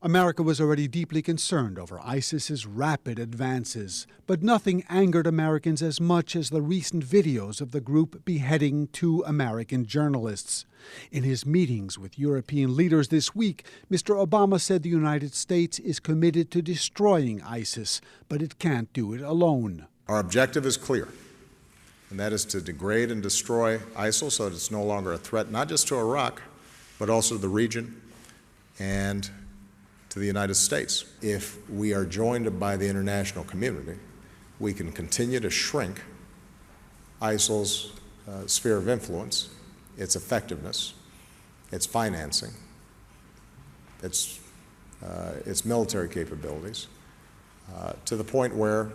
America was already deeply concerned over ISIS's rapid advances, but nothing angered Americans as much as the recent videos of the group beheading 2 American journalists. In his meetings with European leaders this week, Mr. Obama said the United States is committed to destroying ISIS, but it can't do it alone. Our objective is clear, and that is to degrade and destroy ISIL so that it's no longer a threat not just to Iraq, but also to the region and to the United States. If we are joined by the international community, we can continue to shrink ISIL's sphere of influence, its effectiveness, its financing, its military capabilities, to the point where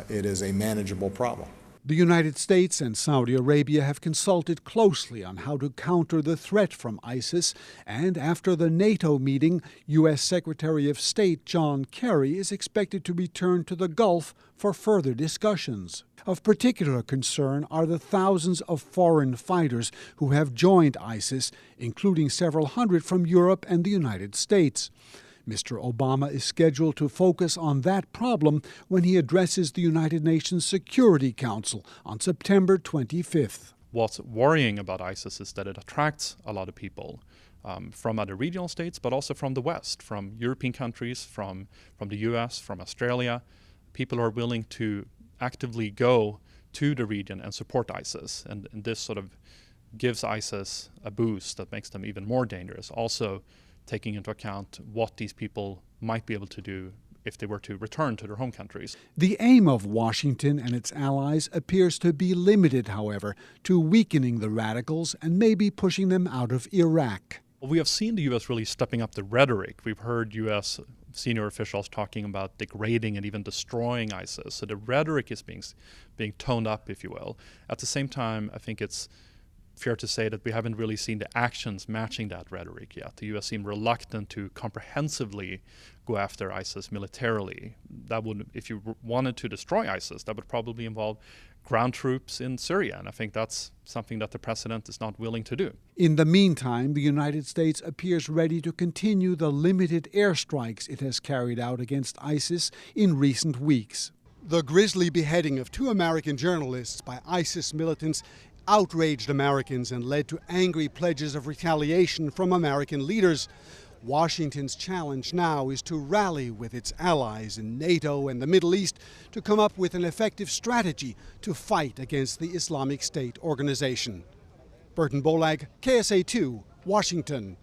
it is a manageable problem. The United States and Saudi Arabia have consulted closely on how to counter the threat from ISIS, and after the NATO meeting, U.S. Secretary of State John Kerry is expected to return to the Gulf for further discussions. Of particular concern are the thousands of foreign fighters who have joined ISIS, including several hundred from Europe and the United States. Mr. Obama is scheduled to focus on that problem when he addresses the United Nations Security Council on September 25th. What's worrying about ISIS is that it attracts a lot of people from other regional states, but also from the West, from European countries, from the US, from Australia. People are willing to actively go to the region and support ISIS. And this sort of gives ISIS a boost that makes them even more dangerous. Also, taking into account what these people might be able to do if they were to return to their home countries. The aim of Washington and its allies appears to be limited, however, to weakening the radicals and maybe pushing them out of Iraq. Well, we have seen the U.S. really stepping up the rhetoric. We've heard U.S. senior officials talking about degrading and even destroying ISIS. So the rhetoric is being toned up, if you will. At the same time, I think it's fair to say that we haven't really seen the actions matching that rhetoric yet. The U.S. seemed reluctant to comprehensively go after ISIS militarily. That would, if you wanted to destroy ISIS, that would probably involve ground troops in Syria, and I think that's something that the president is not willing to do. In the meantime, the United States appears ready to continue the limited airstrikes it has carried out against ISIS in recent weeks. The grisly beheading of 2 American journalists by ISIS militants outraged Americans and led to angry pledges of retaliation from American leaders. Washington's challenge now is to rally with its allies in NATO and the Middle East to come up with an effective strategy to fight against the Islamic State organization. Burton Bolag, KSA2, Washington.